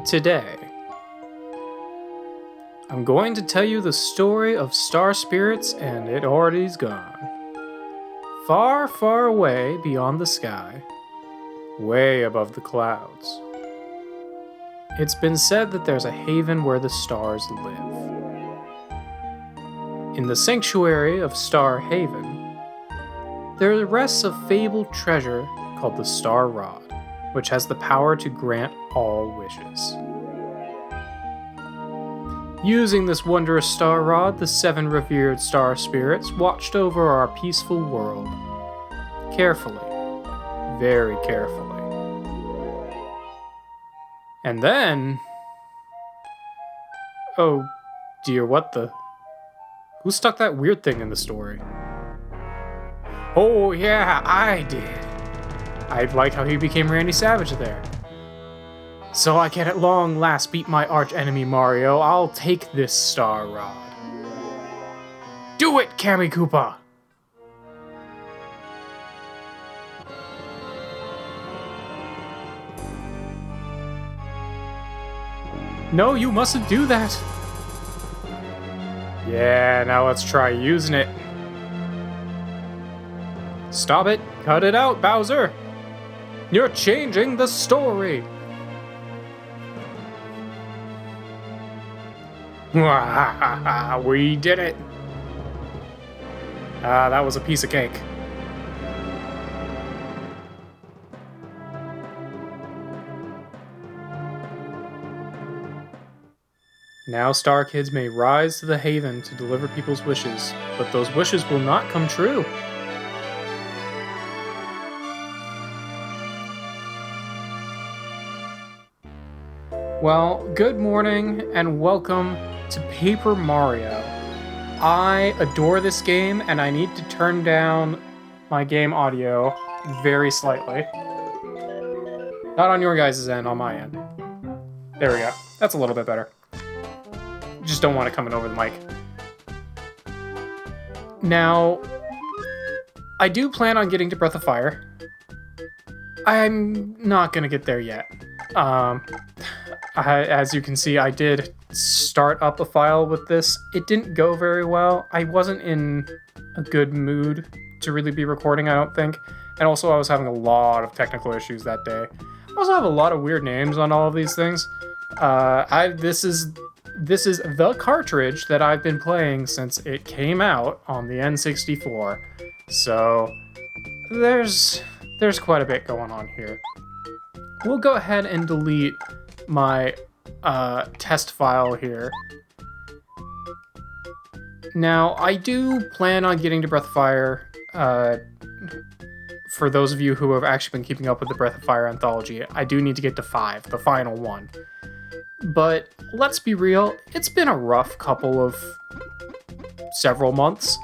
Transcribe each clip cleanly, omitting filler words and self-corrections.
Today, I'm going to tell you the story of star spirits and it already's gone. Far, far away beyond the sky, way above the clouds. It's been said that there's a haven where the stars live. In the sanctuary of Star Haven, there rests a fabled treasure called the Star Rod, which has the power to grant all wishes. Using this wondrous star rod, the 7 revered star spirits watched over our peaceful world. Carefully. Very carefully. And then... Oh dear, what the... Who stuck that weird thing in the story? Oh yeah, I did. I like how he became Randy Savage there. So I can at long last beat my arch-enemy Mario. I'll take this star rod. Do it, Kammy Koopa! No, you mustn't do that. Yeah, now let's try using it. Stop it. Cut it out, Bowser. You're changing the story. We did it. That was a piece of cake. Now Star Kids may rise to the Haven to deliver people's wishes, but those wishes will not come true. Well, good morning and welcome to Paper Mario. I adore this game and I need to turn down my game audio very slightly. Not on your guys' end, on my end. There we go. That's a little bit better. Just don't want it coming over the mic. Now, I do plan on getting to Breath of Fire. I'm not gonna get there yet. As you can see, I did start up a file with this. It didn't go very well. I wasn't in a good mood to really be recording, I don't think. And also, I was having a lot of technical issues that day. I also have a lot of weird names on all of these things. This is the cartridge that I've been playing since it came out on the N64. So there's quite a bit going on here. We'll go ahead and delete my test file here. Now, I do plan on getting to Breath of Fire. For those of you who have actually been keeping up with the Breath of Fire anthology, I do need to get to 5, the final one. But let's be real, it's been a rough couple of several months.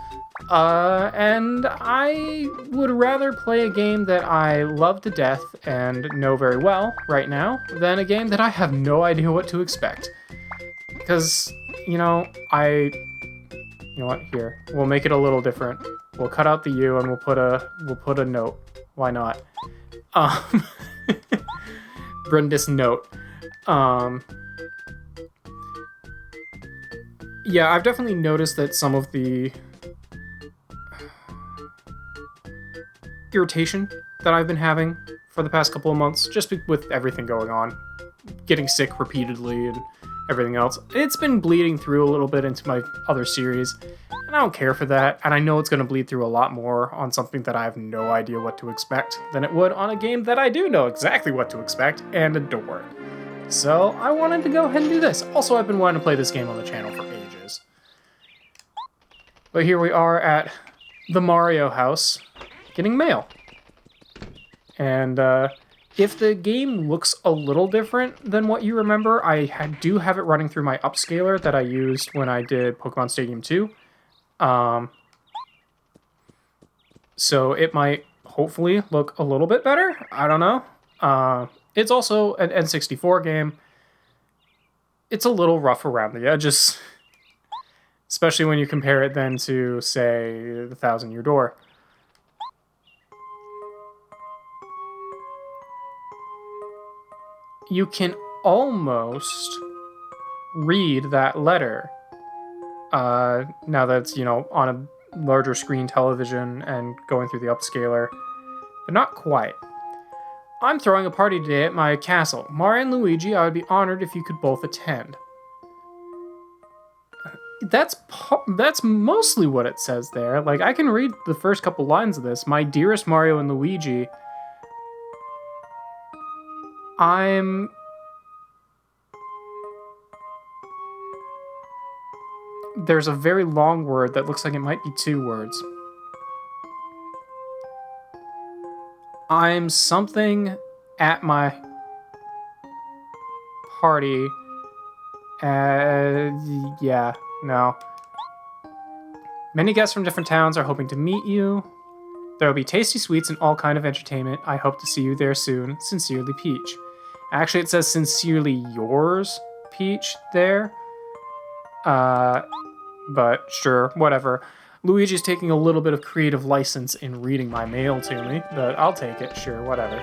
And I would rather play a game that I love to death and know very well right now than a game that I have no idea what to expect. Because, you know what, here, we'll make it a little different. We'll cut out the U and we'll put a note. Why not? Brindis note. Yeah, I've definitely noticed that some of the irritation that I've been having for the past couple of months, just with everything going on, getting sick repeatedly and everything else, it's been bleeding through a little bit into my other series, and I don't care for that, and I know it's going to bleed through a lot more on something that I have no idea what to expect than it would on a game that I do know exactly what to expect and adore. So I wanted to go ahead and do this. Also, I've been wanting to play this game on the channel for ages. But here we are at the Mario house, getting mail. And if the game looks a little different than what you remember, I do have it running through my upscaler that I used when I did Pokemon Stadium 2. So it might hopefully look a little bit better. I don't know. It's also an N64 game. It's a little rough around the edges, especially when you compare it then to, say, the Thousand Year Door. You can almost read that letter. Now that it's, on a larger screen television and going through the upscaler, but not quite. I'm throwing a party today at my castle. Mario and Luigi, I would be honored if you could both attend. That's mostly what it says there. Like, I can read the first couple lines of this. My dearest Mario and Luigi, There's a very long word that looks like it might be 2 words. I'm something at my party. Yeah, no. Many guests from different towns are hoping to meet you. There will be tasty sweets and all kind of entertainment. I hope to see you there soon. Sincerely, Peach. Actually, it says sincerely yours, Peach, there. But sure, whatever. Luigi's taking a little bit of creative license in reading my mail to me, but I'll take it, sure, whatever.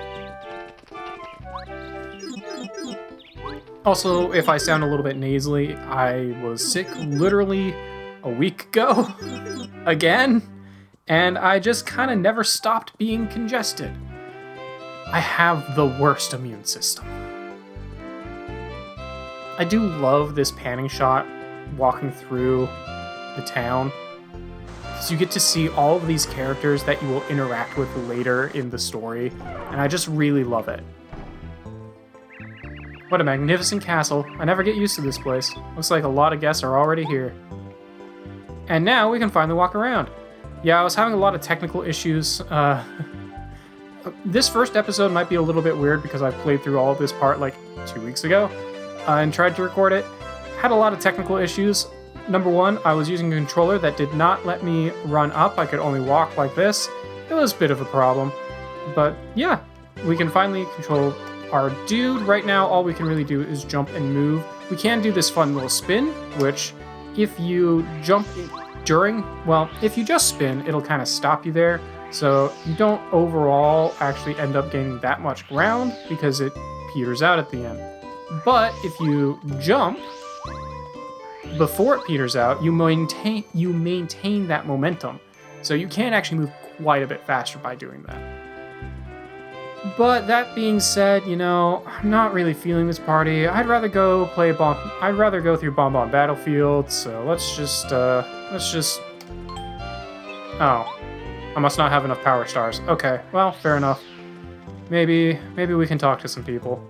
Also, if I sound a little bit nasally, I was sick literally a week ago, again, and I just kind of never stopped being congested. I have the worst immune system. I do love this panning shot walking through the town, so you get to see all of these characters that you will interact with later in the story, and I just really love it. What a magnificent castle. I never get used to this place. Looks like a lot of guests are already here. And now we can finally walk around. Yeah, I was having a lot of technical issues. This first episode might be a little bit weird because I played through all of this part like 2 weeks ago and tried to record it. Had a lot of technical issues. Number one, I was using a controller that did not let me run up. I could only walk like this. It was a bit of a problem. But yeah, we can finally control our dude. Right now, all we can really do is jump and move. We can do this fun little spin, which if you jump if you just spin, it'll kind of stop you there. So you don't overall actually end up gaining that much ground because it peters out at the end. But if you jump before it peters out, you maintain that momentum. So you can actually move quite a bit faster by doing that. But that being said, I'm not really feeling this party. I'd rather go through Bon Bon Battlefield. So let's just. Oh, I must not have enough power stars. Okay, well, fair enough. Maybe we can talk to some people.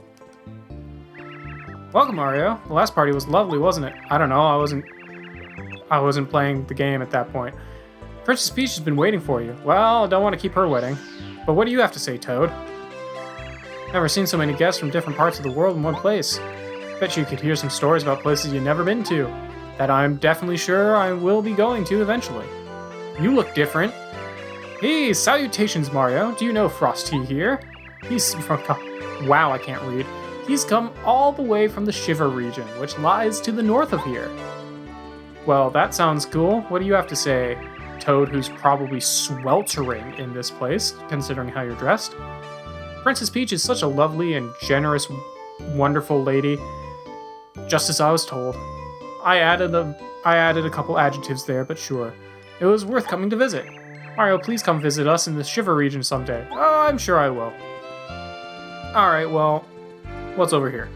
Welcome, Mario. The last party was lovely, wasn't it? I don't know. I wasn't playing the game at that point. Princess Peach has been waiting for you. Well, I don't want to keep her waiting. But what do you have to say, Toad? Never seen so many guests from different parts of the world in one place. Bet you could hear some stories about places you've never been to, that I'm definitely sure I will be going to eventually. You look different. Hey, salutations, Mario. Do you know Frosty here? He's from... Wow, I can't read. He's come all the way from the Shiver region, which lies to the north of here. Well, that sounds cool. What do you have to say, Toad, who's probably sweltering in this place, considering how you're dressed? Princess Peach is such a lovely and generous, wonderful lady, just as I was told. I added a couple adjectives there, but sure. It was worth coming to visit. Mario, please come visit us in the Shiver region someday. Oh, I'm sure I will. Alright, well, what's over here?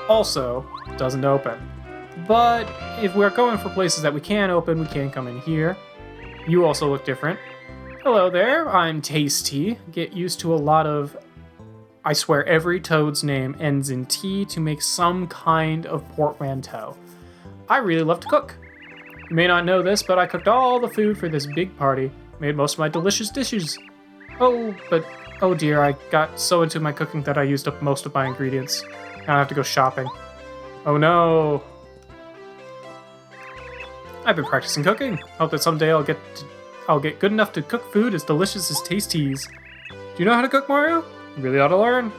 Also, doesn't open. But if we're going for places that we can open, we can come in here. You also look different. Hello there, I'm Tasty. Get used to a lot of... I swear every Toad's name ends in T to make some kind of portmanteau. I really love to cook. You may not know this, but I cooked all the food for this big party. Made most of my delicious dishes. Oh dear, I got so into my cooking that I used up most of my ingredients. Now I have to go shopping. Oh no. I've been practicing cooking. Hope that someday I'll get good enough to cook food as delicious as Tasty's. Do you know how to cook, Mario? You really ought to learn.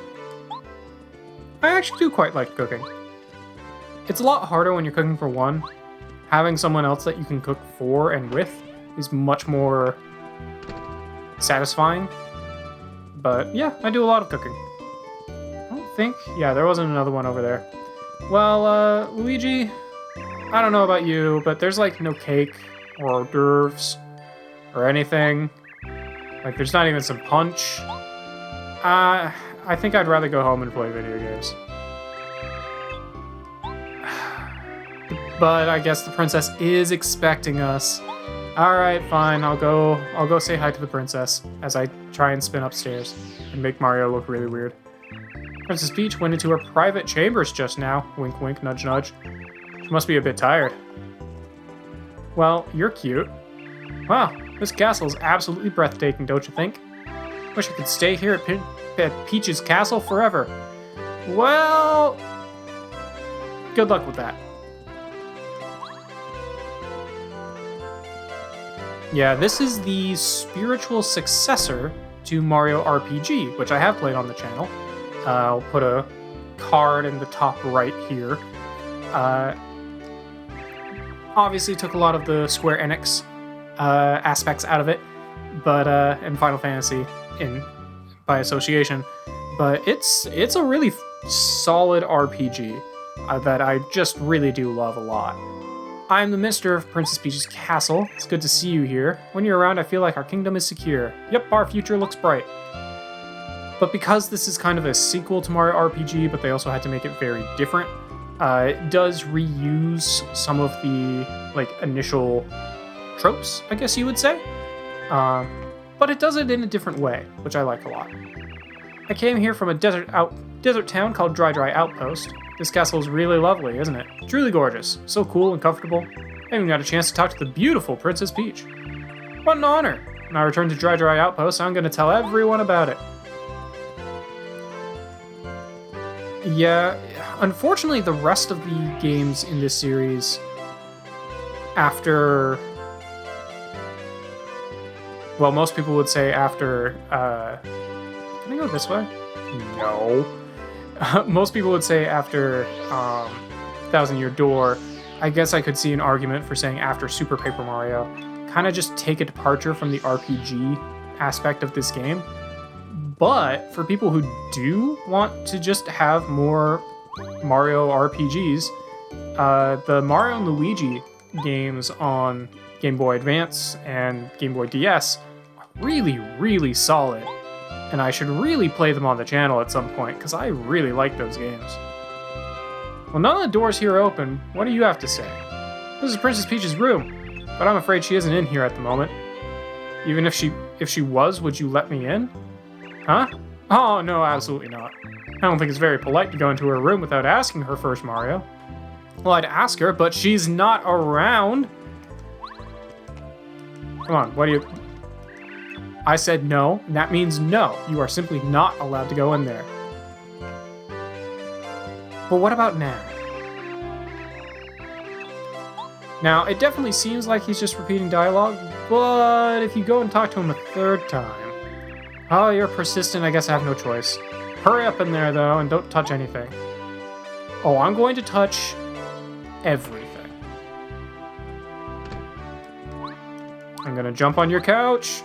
I actually do quite like cooking. It's a lot harder when you're cooking for one. Having someone else that you can cook for and with is much more satisfying. But yeah, I do a lot of cooking. I don't think. Yeah, there wasn't another one over there. Well, Luigi, I don't know about you, but there's like no cake or hors d'oeuvres or anything. Like, there's not even some punch. I think I'd rather go home and play video games. But I guess the princess is expecting us. Alright, fine, I'll go say hi to the princess as I try and spin upstairs and make Mario look really weird. Princess Peach went into her private chambers just now. Wink wink, nudge nudge. She must be a bit tired. Well, you're cute. Wow, this castle is absolutely breathtaking, don't you think? Wish I could stay here at Peach's castle forever. Well, good luck with that. Yeah, this is the spiritual successor to Mario RPG, which I have played on the channel. I'll put a card in the top right here. Obviously took a lot of the Square Enix aspects out of it, but and Final Fantasy by association. But it's a really solid RPG that I just really do love a lot. I'm the Minister of Princess Peach's castle. It's good to see you here. When you're around, I feel like our kingdom is secure. Yep, our future looks bright. But because this is kind of a sequel to Mario RPG, but they also had to make it very different, it does reuse some of the initial tropes, I guess you would say. But it does it in a different way, which I like a lot. I came here from a desert town called Dry Outpost. This castle is really lovely, isn't it? Truly gorgeous. So cool and comfortable. I even got a chance to talk to the beautiful Princess Peach. What an honor! When I return to Dry Outpost, I'm gonna tell everyone about it. Yeah, unfortunately the rest of the games in this series after... Well, most people would say after... Can I go this way? No. Most people would say after Thousand Year Door. I guess I could see an argument for saying after Super Paper Mario. Kind of just take a departure from the RPG aspect of this game. But for people who do want to just have more Mario RPGs, the Mario and Luigi games on Game Boy Advance and Game Boy DS are really, really solid. And I should really play them on the channel at some point, because I really like those games. Well, none of the doors here are open. What do you have to say? This is Princess Peach's room, but I'm afraid she isn't in here at the moment. Even if she was, would you let me in? Huh? Oh, no, absolutely not. I don't think it's very polite to go into her room without asking her first, Mario. Well, I'd ask her, but she's not around. Come on, what do you... I said no, and that means no. You are simply not allowed to go in there. But what about now? Now, it definitely seems like he's just repeating dialogue, but if you go and talk to him a third time... Oh, you're persistent, I guess I have no choice. Hurry up in there, though, and don't touch anything. Oh, I'm going to touch everything. I'm gonna jump on your couch.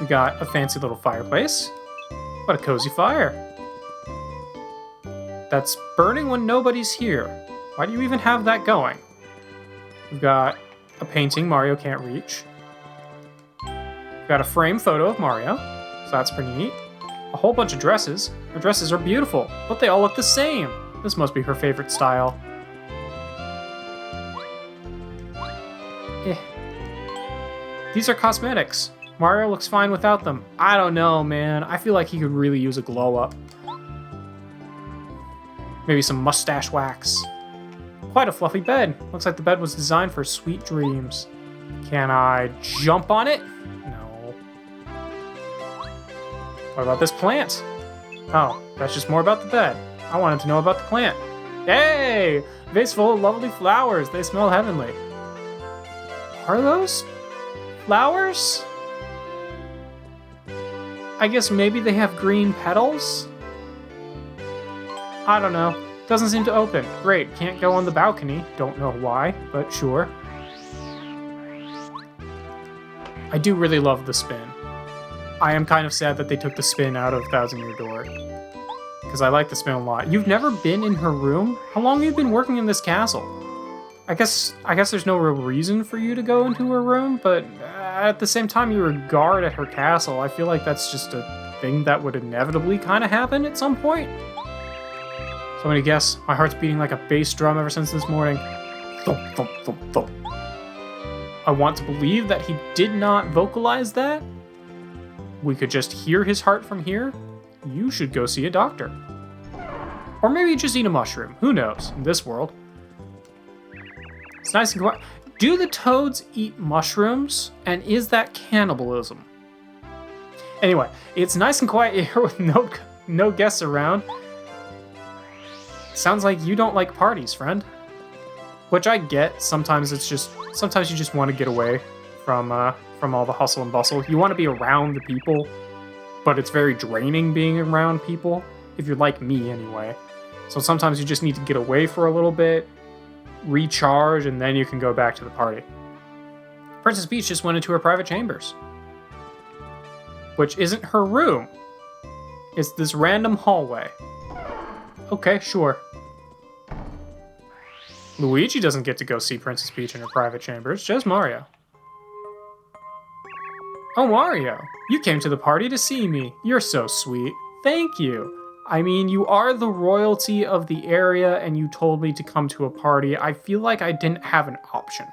We got a fancy little fireplace. What a cozy fire. That's burning when nobody's here. Why do you even have that going? We've got a painting Mario can't reach. We've got a framed photo of Mario, so that's pretty neat. A whole bunch of dresses. Her dresses are beautiful, but they all look the same. This must be her favorite style. These are cosmetics. Mario looks fine without them. I don't know, man. I feel like he could really use a glow up. Maybe some mustache wax. Quite a fluffy bed. Looks like the bed was designed for sweet dreams. Can I jump on it? No. What about this plant? Oh, that's just more about the bed. I wanted to know about the plant. Hey! A vase full of lovely flowers. They smell heavenly. Are those flowers? I guess maybe they have green petals? I don't know. Doesn't seem to open. Great, can't go on the balcony. Don't know why, but sure. I do really love the spin. I am kind of sad that they took the spin out of Thousand Year Door. because I like the spin a lot. You've never been in her room? How long have you been working in this castle? I guess there's no real reason for you to go into her room, but at the same time you're a guard at her castle. I feel like that's just a thing that would inevitably kind of happen at some point. So I'm gonna guess my heart's beating like a bass drum ever since this morning. Thump, thump, thump, thump. I want to believe that he did not vocalize that. We could just hear his heart from here. You should go see a doctor. Or maybe just eat a mushroom. Who knows, in this world. It's nice and quiet. Do the toads eat mushrooms? And is that cannibalism? Anyway, it's nice and quiet here with no guests around. Sounds like you don't like parties, friend. Which I get. Sometimes you just want to get away from all the hustle and bustle. You want to be around the people, but it's very draining being around people, if you're like me anyway. So sometimes you just need to get away for a little bit, recharge, and then you can go back to the party. Princess Peach just went into her private chambers, which isn't her room. It's this random hallway. Okay, sure. Luigi doesn't get to go see Princess Peach in her private chambers, just Mario. Oh, Mario, you came to the party to see me. You're so sweet. Thank you. I mean, you are the royalty of the area and you told me to come to a party. I feel like I didn't have an option.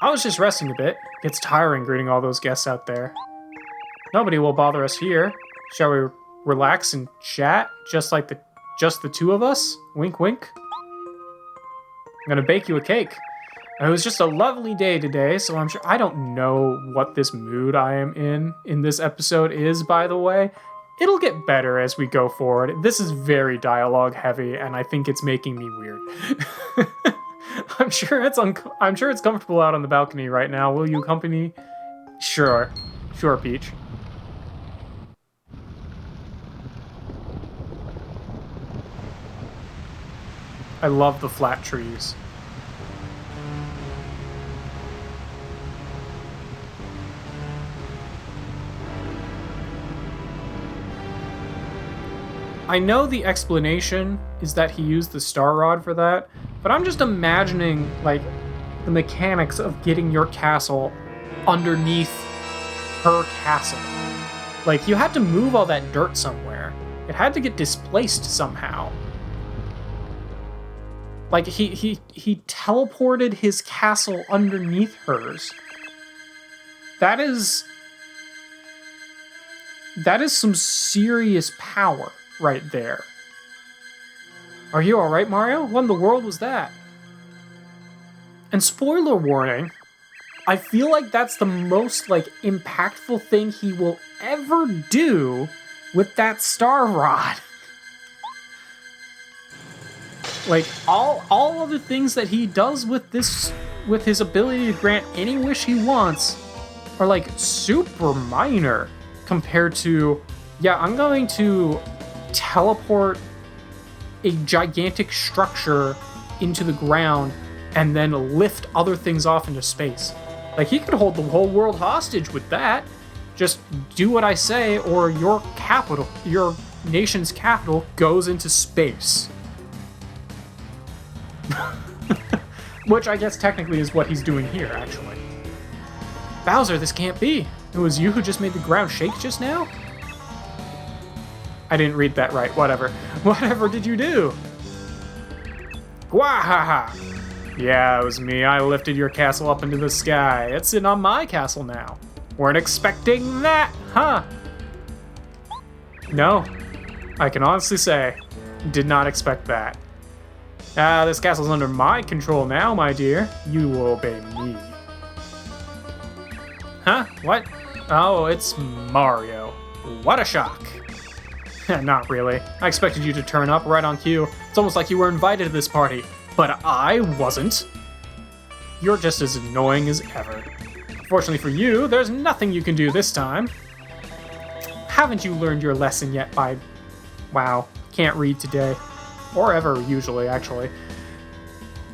I was just resting a bit. It's tiring greeting all those guests out there. Nobody will bother us here. Shall we relax and chat just the two of us? Wink, wink. I'm gonna bake you a cake. It was just a lovely day today, so I'm sure I don't know what this mood I am in this episode is, by the way. It'll get better as we go forward. This is very dialogue heavy, and I think it's making me weird. I'm sure it's comfortable out on the balcony right now. Will you accompany me? Sure, Peach. I love the flat trees. I know the explanation is that he used the star rod for that, but I'm just imagining, like, the mechanics of getting your castle underneath her castle. Like, you had to move all that dirt somewhere. It had to get displaced somehow. Like, he teleported his castle underneath hers. That is some serious power right there. Are you alright, Mario? What in the world was that? And spoiler warning, I feel like that's the most, like, impactful thing he will ever do with that star rod. Like, all other things that he does with his ability to grant any wish he wants are, like, super minor compared to, yeah, I'm going to teleport a gigantic structure into the ground and then lift other things off into space. Like, he could hold the whole world hostage with that. Just do what I say, or your nation's capital goes into space. Which I guess technically is what he's doing here, actually. Bowser, this can't be. It was you who just made the ground shake just now? I didn't read that right. Whatever. Whatever did you do? Wahaha! Yeah, it was me. I lifted your castle up into the sky. It's in on my castle now. Weren't expecting that, huh? No. I can honestly say, did not expect that. This castle's under my control now, my dear. You will obey me. Huh? What? Oh, it's Mario. What a shock. Not really. I expected you to turn up right on cue. It's almost like you were invited to this party. But I wasn't. You're just as annoying as ever. Fortunately for you, there's nothing you can do this time. Haven't you learned your lesson yet by... Wow, can't read today. Or ever, usually, actually.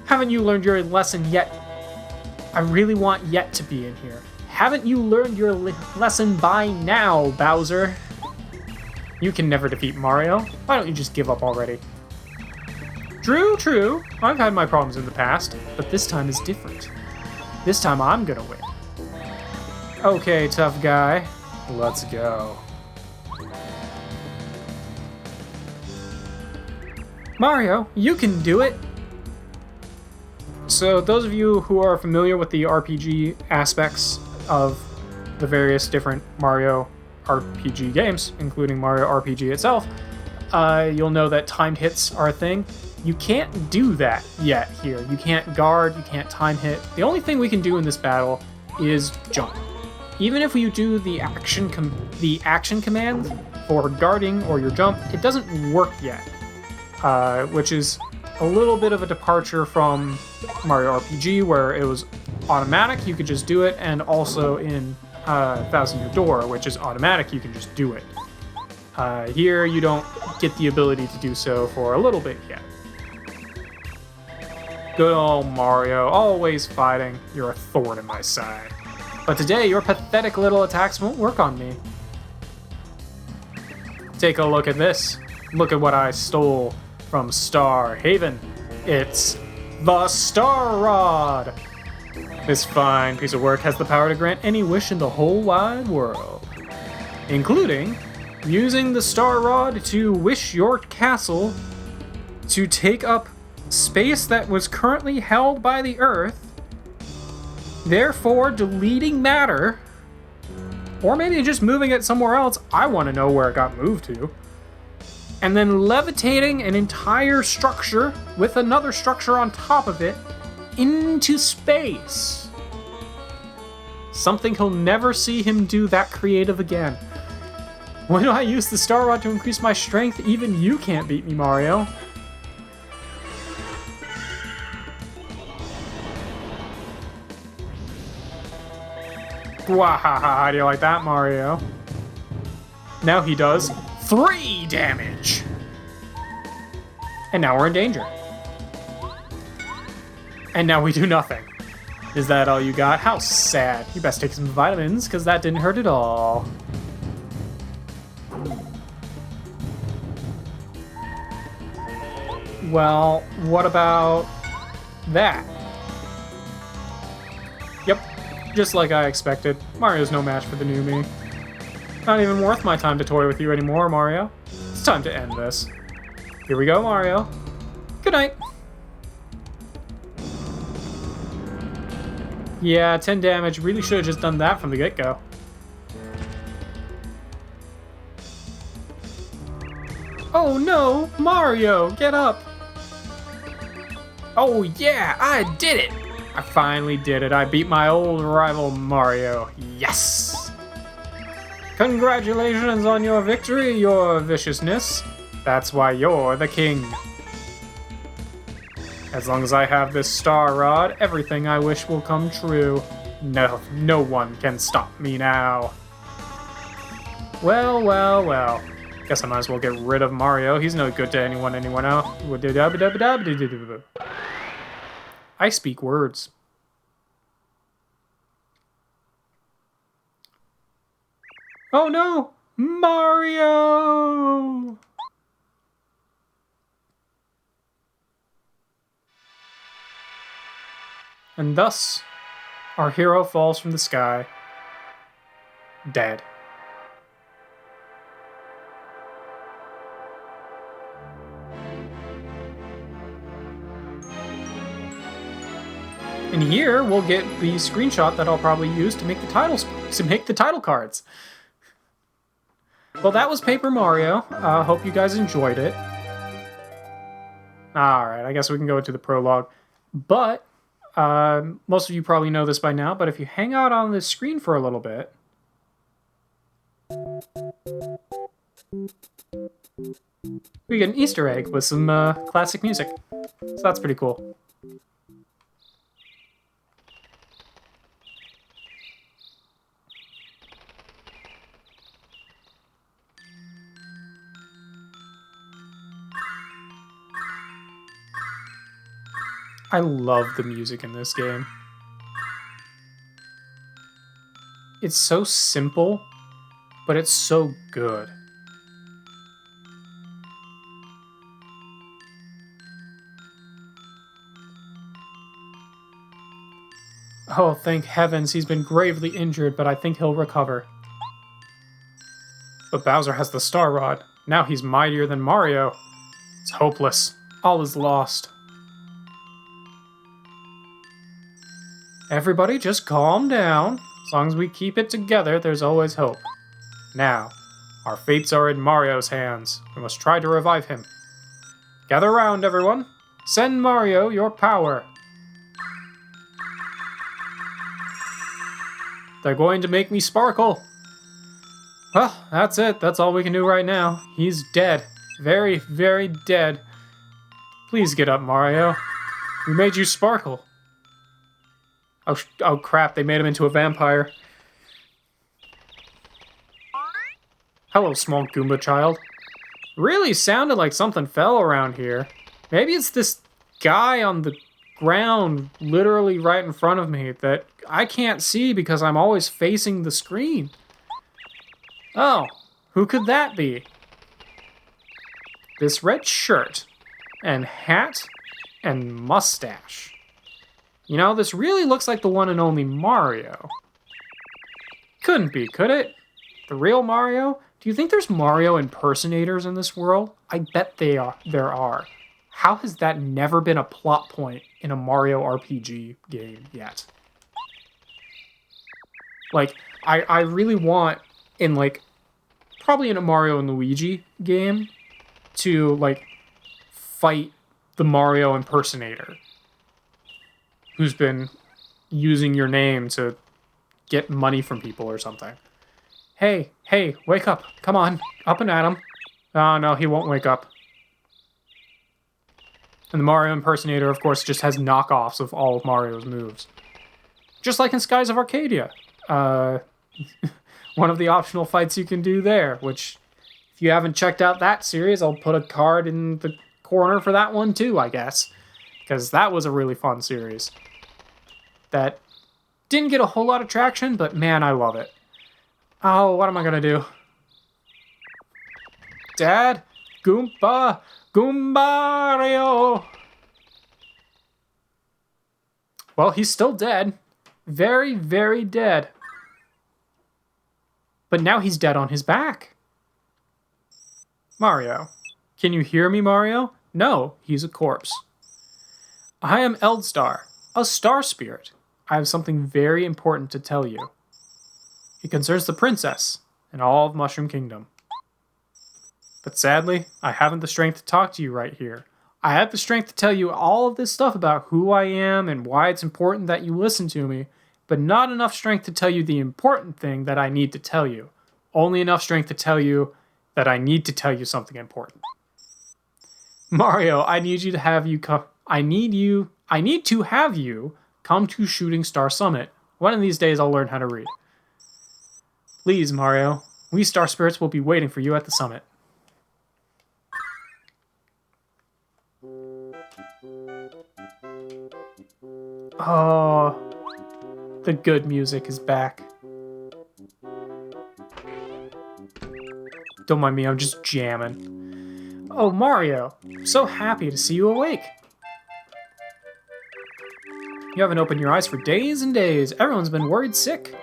Haven't you learned your lesson yet? I really want yet to be in here. Haven't you learned your lesson by now, Bowser? You can never defeat Mario. Why don't you just give up already? True. I've had my problems in the past, but this time is different. This time I'm gonna win. Okay, tough guy. Let's go. Mario, you can do it! So those of you who are familiar with the RPG aspects of the various different Mario RPG games, including Mario RPG itself, you'll know that timed hits are a thing. You can't do that yet here. You can't guard, you can't time hit. The only thing we can do in this battle is jump. Even if you do the action command for guarding or your jump, it doesn't work yet, which is a little bit of a departure from Mario RPG, where it was automatic, you could just do it, and also in Thousand Year Door, which is automatic, you can just do it. Here, you don't get the ability to do so for a little bit yet. Good old Mario, always fighting. You're a thorn in my side. But today, your pathetic little attacks won't work on me. Take a look at this. Look at what I stole from Star Haven. It's the Star Rod. This fine piece of work has the power to grant any wish in the whole wide world, including using the Star Rod to wish your castle to take up space that was currently held by the Earth, therefore deleting matter, or maybe just moving it somewhere else. I want to know where it got moved to. And then levitating an entire structure with another structure on top of it into space. Something he'll never see him do that creative again. When I use the Star Rod to increase my strength, even you can't beat me, Mario. Wahaha, how do you like that, Mario? Now he does 3 damage. And now we're in danger. And now we do nothing. Is that all you got? How sad. You best take some vitamins, because that didn't hurt at all. Well, what about that? Yep, just like I expected. Mario's no match for the new me. Not even worth my time to toy with you anymore, Mario. It's time to end this. Here we go, Mario. Good night. Yeah, 10 damage. Really should have just done that from the get-go. Oh no! Mario, get up! Oh yeah, I did it! I finally did it. I beat my old rival Mario. Yes! Congratulations on your victory, your viciousness. That's why you're the king. As long as I have this Star Rod, everything I wish will come true. No one can stop me now. Well. Guess I might as well get rid of Mario. He's no good to anyone else. I speak words. Oh no! Mario! And thus, our hero falls from the sky, dead. And here we'll get the screenshot that I'll probably use to make the title cards. Well, that was Paper Mario. Hope you guys enjoyed it. Alright, I guess we can go into the prologue. But, most of you probably know this by now, but if you hang out on this screen for a little bit... we get an Easter egg with some classic music. So that's pretty cool. I love the music in this game. It's so simple, but it's so good. Oh, thank heavens, he's been gravely injured, but I think he'll recover. But Bowser has the Star Rod. Now he's mightier than Mario. It's hopeless. All is lost. Everybody just calm down. As long as we keep it together, there's always hope. Now, our fates are in Mario's hands. We must try to revive him. Gather round, everyone. Send Mario your power. They're going to make me sparkle. Well, that's it. That's all we can do right now. He's dead. Very, very dead. Please get up, Mario. We made you sparkle. Oh crap, they made him into a vampire. Hello, small Goomba child. Really sounded like something fell around here. Maybe it's this guy on the ground literally right in front of me that I can't see because I'm always facing the screen. Oh, who could that be? This red shirt and hat and mustache. You know, this really looks like the one and only Mario. Couldn't be, could it? The real Mario? Do you think there's Mario impersonators in this world? I bet there are. How has that never been a plot point in a Mario RPG game yet? Like, I really want, in like, probably in a Mario and Luigi game, to like, fight the Mario impersonator who's been using your name to get money from people or something. Hey, wake up. Come on, up and at him. Oh, no, he won't wake up. And the Mario impersonator, of course, just has knockoffs of all of Mario's moves. Just like in Skies of Arcadia. One of the optional fights you can do there, which, if you haven't checked out that series, I'll put a card in the corner for that one too, I guess. Because that was a really fun series. That didn't get a whole lot of traction, but man, I love it. Oh, what am I gonna do? Dad? Goombario! Well, he's still dead. Very, very dead. But now he's dead on his back. Mario. Can you hear me, Mario? No, he's a corpse. I am Eldstar, a star spirit. I have something very important to tell you. It concerns the princess and all of Mushroom Kingdom. But sadly, I haven't the strength to talk to you right here. I have the strength to tell you all of this stuff about who I am and why it's important that you listen to me, but not enough strength to tell you the important thing that I need to tell you. Only enough strength to tell you that I need to tell you something important. Mario, I need to have you come to Shooting Star Summit. One of these days I'll learn how to read. Please, Mario. We star spirits will be waiting for you at the summit. Oh, the good music is back. Don't mind me, I'm just jamming. Oh, Mario, I'm so happy to see you awake. You haven't opened your eyes for days and days. Everyone's been worried sick.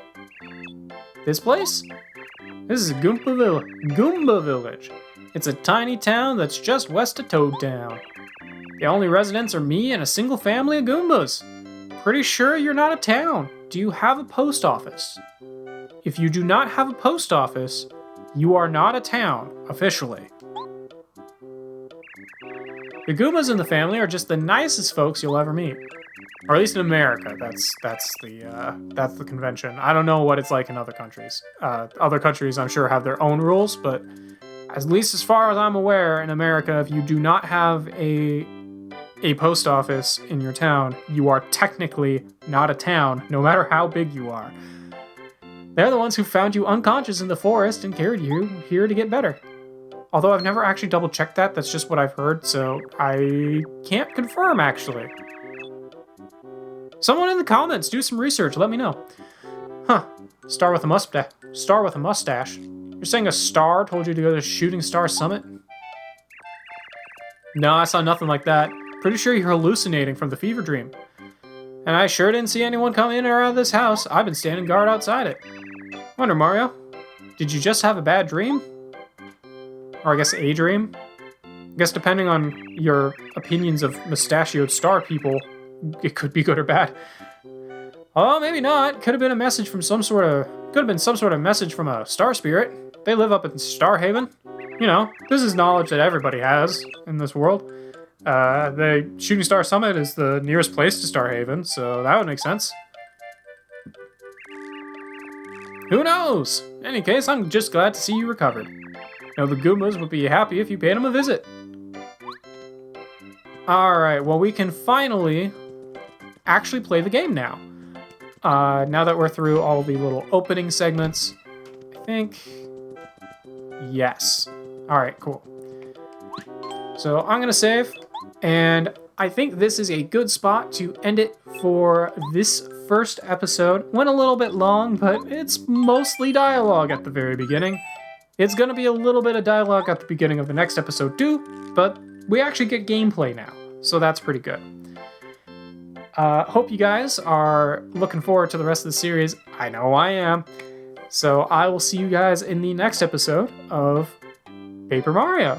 This place? This is Goomba Village. It's a tiny town that's just west of Toad Town. The only residents are me and a single family of Goombas. Pretty sure you're not a town. Do you have a post office? If you do not have a post office, you are not a town, officially. The Goombas in the family are just the nicest folks you'll ever meet. Or at least in America, that's the convention. I don't know what it's like in other countries. Other countries, I'm sure, have their own rules, but at least as far as I'm aware, in America, if you do not have a post office in your town, you are technically not a town, no matter how big you are. They're the ones who found you unconscious in the forest and carried you here to get better. Although I've never actually double-checked that, that's just what I've heard, so I can't confirm, actually. Someone in the comments, do some research, let me know. Huh, star with a mustache. You're saying a star told you to go to Shooting Star Summit? No, I saw nothing like that. Pretty sure you're hallucinating from the fever dream. And I sure didn't see anyone come in or out of this house. I've been standing guard outside it. Wonder, Mario, did you just have a bad dream? Or I guess a dream? I guess depending on your opinions of mustachioed star people, it could be good or bad. Oh, maybe not. Could have been a message from some sort of message from a star spirit. They live up in Starhaven. You know, this is knowledge that everybody has in this world. The Shooting Star Summit is the nearest place to Starhaven, so that would make sense. Who knows? In any case, I'm just glad to see you recovered. Now, the Goombas would be happy if you paid them a visit. Alright, well, we can finally actually play the game now. Now that we're through all the little opening segments, I think... Yes. Alright, cool. So I'm going to save, and I think this is a good spot to end it for this first episode. Went a little bit long, but it's mostly dialogue at the very beginning. It's going to be a little bit of dialogue at the beginning of the next episode too, but we actually get gameplay now, so that's pretty good. Hope you guys are looking forward to the rest of the series. I know I am. So I will see you guys in the next episode of Paper Mario.